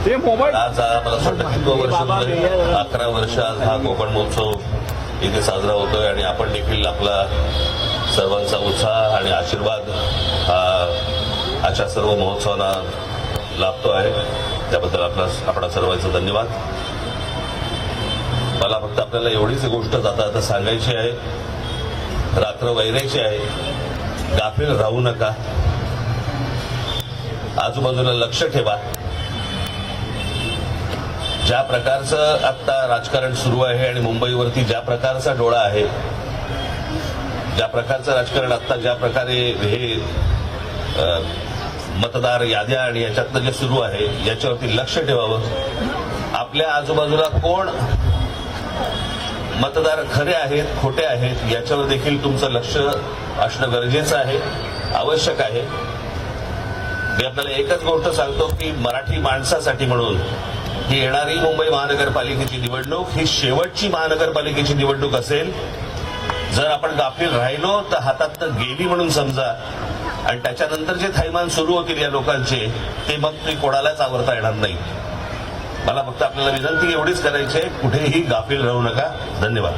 ते मोबाईल आज मला असं वाटतं कितवं वर्ष झालं, 11 वर्ष आज हा कोकण महोत्सव इथे साजरा होतोय आणि आपण देखील आपला सर्वांचा उत्साह आणि आशीर्वाद हा अशा सर्व महोत्सवांना लाभतो आहे. त्याबद्दल आपणा सर्वांचा धन्यवाद. मला फक्त आपल्याला एवढीच गोष्ट आता सांगायची आहे, रात्र वैरायची आहे, गाफील राहू नका, आजूबाजूला लक्ष ठेवा. ज्या प्रकारचं आता राजकारण सुरू आहे आणि मुंबईवरती ज्या प्रकारचा डोळा आहे, ज्या प्रकारचं राजकारण आता ज्या प्रकारे हे मतदार याद्या आणि याच्यातलं जे सुरू आहे याच्यावरती लक्ष ठेवावं. आपल्या आजूबाजूला कोण मतदार खरे आहेत खोटे आहेत याच्यावर देखील तुमचं लक्ष असणं गरजेचं आहे, आवश्यक आहे. मी आपल्याला एकच गोष्ट सांगतो की मराठी माणसासाठी म्हणून ही येणारी मुंबई महानगरपालिकेची निवडणूक ही शेवटची महानगरपालिकेची निवडणूक असेल. जर आपण गाफील राहिलो तर हातातनं गेली म्हणून समजा आणि त्याच्यानंतर जे थैमान सुरू होतील या लोकांचे ते मग ते कोणालाच आवरता येणार नाही. मला फक्त आपल्याला विनंती एवढीच करायची आहे, कुठेही गाफील राहू नका. धन्यवाद.